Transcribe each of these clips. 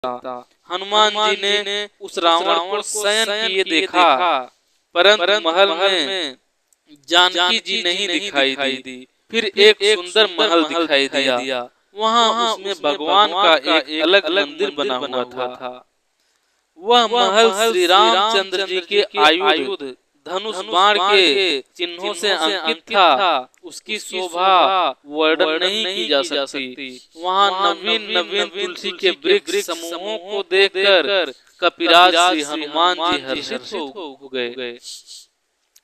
हनुमान जी ने उस रावण को शयन किए देखा, परंतु महल में जानकी जी नहीं दिखाई दी। फिर एक सुंदर महल दिखाई दिया। वहाँ उसमें भगवान का एक अलग मंदिर बना हुआ था। वह महल श्री रामचंद्र जी के आयुध धनुष बाण के चिन्हों से अंकित था। उसकी शोभा वर्णन नहीं की जा सकती। वहाँ नवीन नवीन तुलसी के वृक्ष समूहों को देखकर कपिराज श्री हनुमान जी हर्षित हो गए।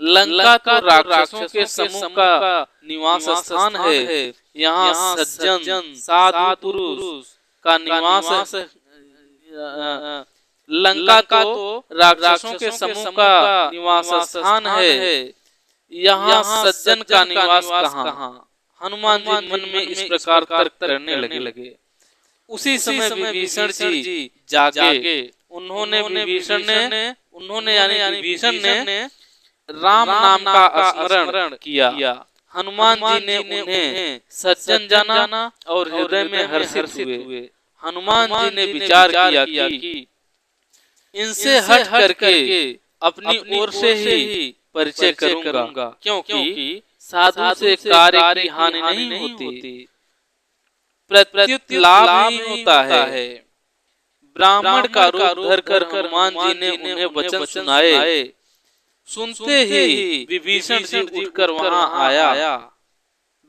लंका तो राक्षसों के समूह का निवास स्थान है। यहाँ सज्जन साधु पुरुष का निवास। लंका तो राक्षसों के समूह का निवास स्थान है। यहाँ सज्जन का निवास कहाँ? हनुमान जी मन में इस प्रकार तर्क करने लगे। उसी समय विभीषण जी जागे। उन्होंने विभीषण ने राम नाम का स्मरण किया। हनुमान जी ने उन्हें सज्जन जाना और हृदय में हर्षित हुए। हनुमान जी ने विचार किया कि इनसे हट करके अपनी ओर से ही परिचय करूंगा, क्योंकि साधु से कार्य की हानि नहीं होती, प्रत्युत लाभ ही होता है। ब्राह्मण का रूप धरकर हनुमान जी ने उन्हें वचन सुनाए। सुनते ही विभीषण जी उठकर वहां आया।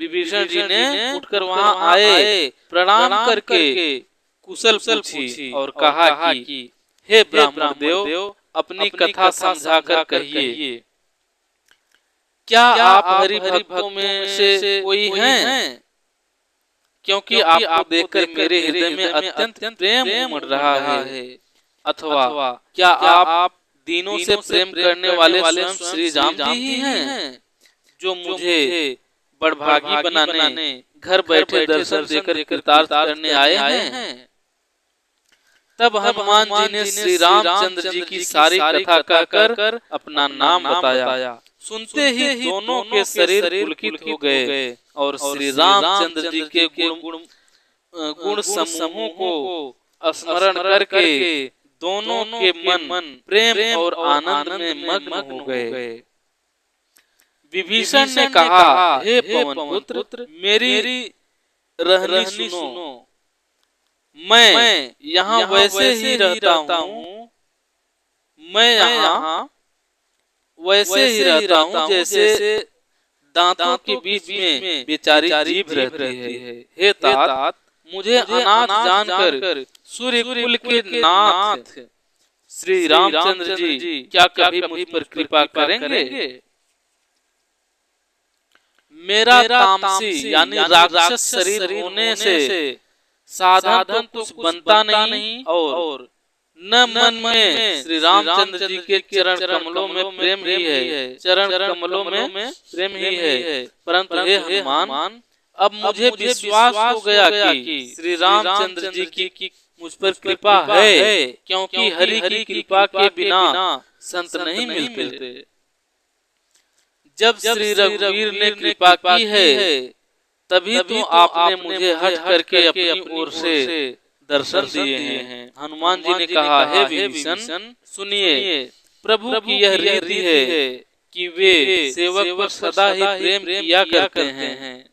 विभीषण जी ने उठकर वहां आए, प्रणाम करके कुशल पूछी और कहा कि हे ब्राह्मण देव, अपनी कथा समझाकर कहिए, क्या आप हरि भक्तों में से कोई हैं? क्योंकि आपको देखकर मेरे हृदय में अत्यंत प्रेम उमड़ रहा है। अथवा क्या आप दीनों से प्रेम करने वाले स्वयं श्री राम जी ही हैं, जो मुझे बड़भागी बनाने घर बैठे दर्शन देकर कृतार्थ करने आए हैं? तब हनुमान जी ने श्री रामचंद्र जी की सारी कथा कहकर अपना नाम बताया। सुनते ही दोनों के शरीर पुलकित हो गए और श्री रामचंद्र जी के गुण समूहों को स्मरण करके दोनों के मन प्रेम और आनंद में मग्न हो गए। विभीषण ने कहा, हे पवन पुत्र, मेरी रहनी सुनो। मैं यहाँ वैसे ही रहता हूँ। मैं यहाँ वैसे ही रहता हूँ जैसे दांतों के बीच में बेचारी जीभ रहती है। हे तात, मुझे अनाथ जानकर सूर्य कुल के नाथ श्री रामचंद्र जी क्या कभी मुझ पर कृपा करेंगे? मेरा तामसी यानी राक्षस शरीर होने से साधन तो कुछ बनता नहीं और न मन में श्री रामचंद्र जी के चरण कमलों में प्रेम ही है। चरण कमलों में प्रेम ही है। परंतु हे हनुमान, अब मुझे विश्वास हो गया कि श्री रामचंद्र जी की मुझ पर कृपा है, क्योंकि हरि की कृपा के बिना संत नहीं मिलते। जब श्री रघुवीर ने कृपा की है, तभी तो आपने मुझे हट करके अपनी ओर से दर्शन दिए हैं। हनुमान जी ने कहा, हे विभीषण, सुनिए, प्रभु की यह रीति है कि वे सेवक पर सदा ही प्रेम किया करते हैं।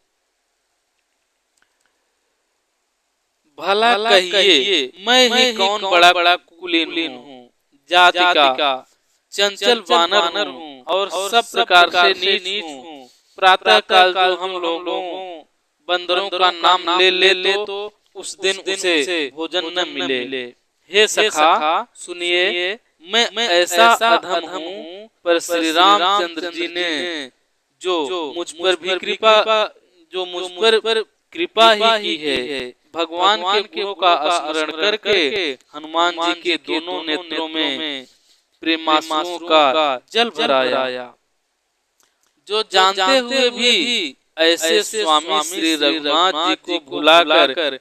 भला कहिए, मैं ही कौन बड़ा कुलीन हूँ, जाति का चंचल वानर हूँ और सब प्रकार से नीच हूँ। प्रातः काल जो हम लोगों बंदरों का नाम ले तो उस दिन उसे भोजन न मिले। हे सखा, सुनिए, मैं ऐसा अधम हूँ, पर श्री रामचंद्र जी ने जो मुझ पर कृपा ही की है। भगवान के गुणों का स्मरण करके हनुमान जी के दोनों नेत्रों में प्रेमाश्रुओं का जल भराया। जो जानते हुए भी ऐसे स्वामी श्री रघुनाथ जी को भुलाकर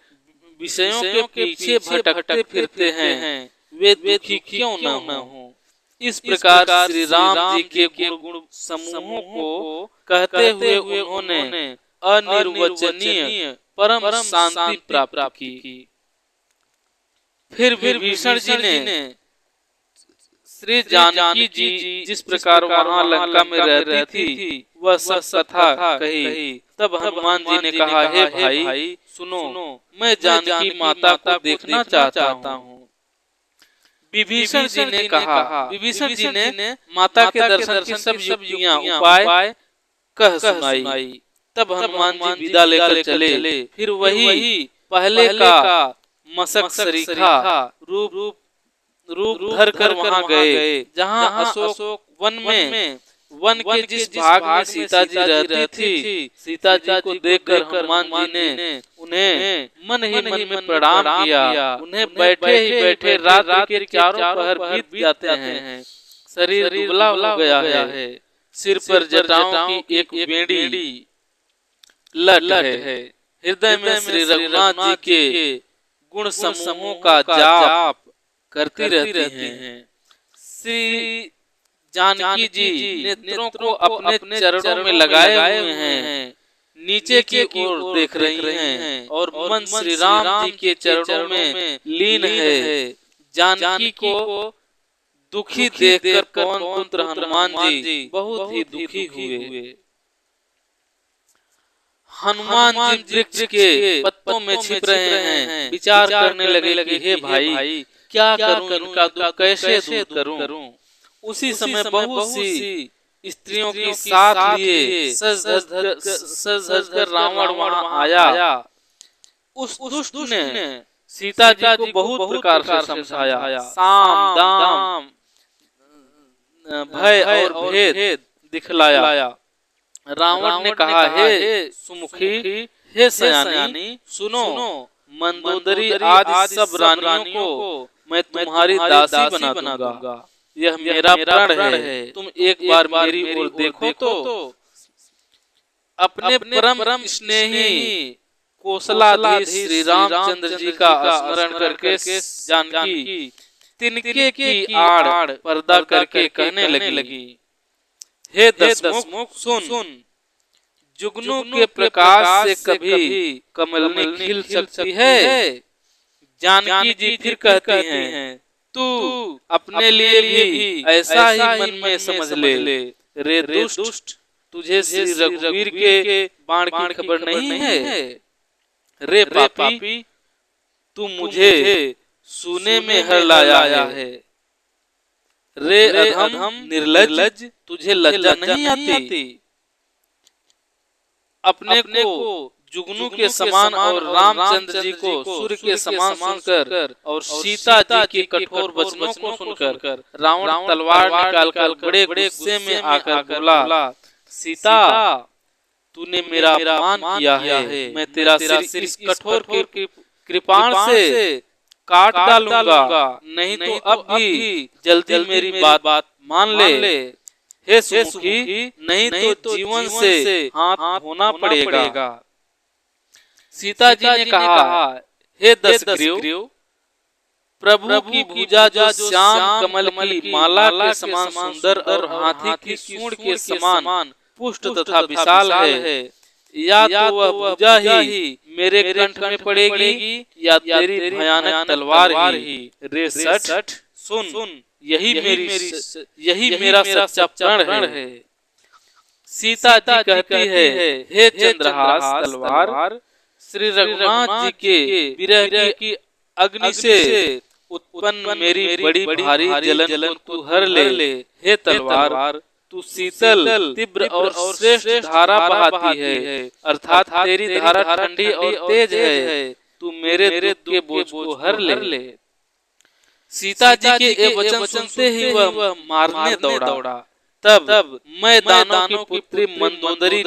विषयों के पीछे भटकते फिरते हैं, वे दुखी क्यों न हो। इस प्रकार श्री राम जी के गुण समूहों को कहते हुए उन्होंने अनिर्वचनीय परम शांति प्राप्त की। फिर विभीषण जी ने श्री जानकी जी जिस प्रकार वहाँ लंका में रहती थी वह सब कथा कही। तब हनुमान जी ने कहा, हे भाई सुनो, मैं जानकी माता को देखना चाहता हूँ। विभीषण जी ने कहा, विभीषण जी ने माता के दर्शन की सब युक्तियाँ उपाय कह सुनाई। तब हनुमान जी विदा लेकर चले। फिर वही पहले का मशक सरीखा रूप धर कर वहाँ गए जहाँ अशोक वन के जिस भाग में सीता जी रहती थी। सीता जी को देखकर हनुमान जी ने उन्हें मन ही मन में प्रणाम किया। उन्हें बैठे ही बैठे रात के चारों पहर बीत जाते हैं। शरीर दुबला हो गया है। सिर पर जटाओं की एक बेड़ी लट है। हृदय में श्री रघुनाथ जी के गुण समूहों का जाप करती रहती हैं। श्री जानकी जी नेत्रों को अपने चरणों में लगाए हुए हैं, नीचे की ओर देख रही हैं और मन श्री राम जी के चरणों में लीन है। जानकी को दुखी देखकर पवन पुत्र हनुमान जी बहुत ही दुखी हुए। हनुमान जी वृक्ष के पत्तों में छिप रहे हैं, विचार करने लगे कि हे भाई क्या करूं, इनका दुख कैसे दूर करूं। उसी समय बहुत सी स्त्रियों के साथ लिए सज धज कर रावण वहां आया। उस दुष्ट ने सीता जी को बहुत प्रकार से समझाया, साम दाम भय और भेद दिखलाया। रावण ने कहा, हे सुमुखी, हे सयानी, सुनो, मंदोदरी आदि सब रानियों को मैं तुम्हारी दासी बना दूंगा। यह मेरा प्रण है। तुम एक बार मेरी ओर देखो तो अपने परम स्नेही कौशलाधीश श्री रामचंद्र जी का स्मरण करके जानकी तिनके की आड़ पर्दा करके कहने लगी, हे दशमुख सुन, जुगनू के प्रकाश से कभी कमलनी खिल सकती है। जानकी जी फिर कहती हैं, तू अपने लिए भी ऐसा ही मन में समझ ले। रे दुष्ट, तुझे श्री रघुवीर के बाण की खबर नहीं है। रे पापी, तू मुझे सुने में हर लाया है। रे अधम निर्लज, तुझे लज्जा नहीं आती। अपने को जुगनू के समान और रामचंद्र जी को सूर्य के समान सुनकर और सीता जी के कठोर वचनों को सुनकर रावण तलवार निकालकर बड़े गुस्से में आकर बोला, सीता, तूने मेरा अपमान किया है। मैं तेरा सिर इस कठोर कृपाण से काट डालूंगा, नहीं तो अब भी जल्दी मेरी बात मान ले। हे सुमुखी, नहीं तो जीवन से हाथ धोना पड़ेगा। सीता जी ने कहा, हे दशग्रीव, प्रभु की भुजा जो श्याम कमल की माला के समान सुंदर और हाथी की सूंड के समान पुष्ट तथा विशाल है, या तो वह भुजा ही मेरे कंठ में पड़ेगी या तेरी भयानक तलवार ही। रे सठ, सुन, यही मेरा सच्चा प्रण है। सीता जी कहती है, हे चंद्रहास तलवार, श्री रघुनाथ जी के विरह की अग्नि से उत्पन्न मेरी बड़ी भारी जलन को तू हर ले। हे तलवार, तू शीतल, तीव्र और श्रेष्ठ धारा बहाती है, अर्थात तेरी धारा ठंडी और तेज है। तू मेरे दुख के बोझ को हर ले। सीता जी के ये वचन सुनते ही वह मारने दौड़ा। तब मैं दानव की पुत्री मंदोदरी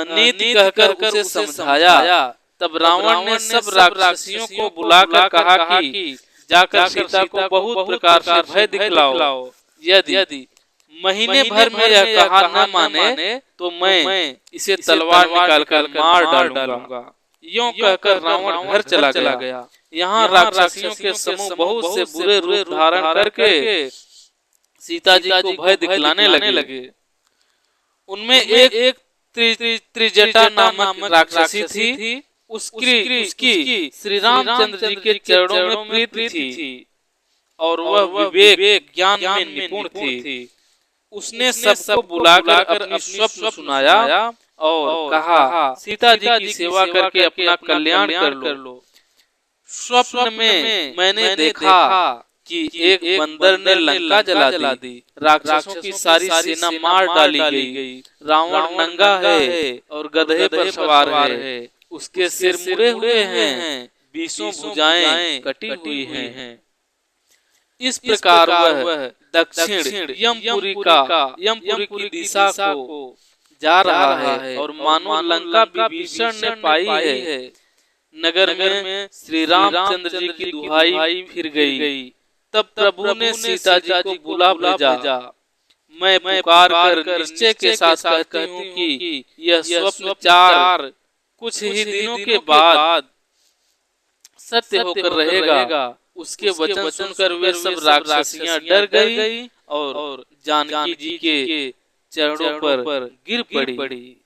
नीति कहकर उसे समझाया। तब रावण ने सब राक्षसियों को बुलाकर कहा कि जाकर सीता को बहुत प्रकार से भय दिखलाओ। यदि महीने भर में यह कहा न माने तो मैं इसे तलवार निकालकर मार डालूंगा। यूं कहकर रावण घर चला गया। यहाँ राक्षसियों के समूह बहुत से बुरे रूप धारण करके सीता जी को भय दिखलाने लगे। उनमें एक त्रिजटा नामक राक्षसी थी उसकी श्री रामचंद्र जी के चरणों में प्रीति थी और वह विवेक ज्ञान में निपुण थी। उसने सबको बुलाकर अपनी स्वप्न सुनाया और कहा, सीता जी की सेवा करके अपना कल्याण कर लो। स्वप्न में मैंने देखा कि एक बंदर ने लंका जला दी, राक्षसों की सारी सेना मार डाली गई। रावण नंगा है और गधे पर सवार है, उसके सिर मुड़े हुए हैं, 20 भुजाएं कटी हुई हैं। इस प्रकार वह दक्षिण यमपुरी की दिशा को जा रहा है और मानो लंका विभीषण ने पाई है। नगर में श्री रामचंद्र जी की दुहाई फिर गई। तब प्रभु ने सीता जी को बुला भेजा। मैं पुकार कर निश्चय के साथ कहती हूँ कि यह स्वप्न चार कुछ ही दिनों के बाद सत्य होकर रहेगा। उसके वचन सुनकर वे सब राक्षसियां डर गई और जानकी जी के चरणों पर गिर पड़ी।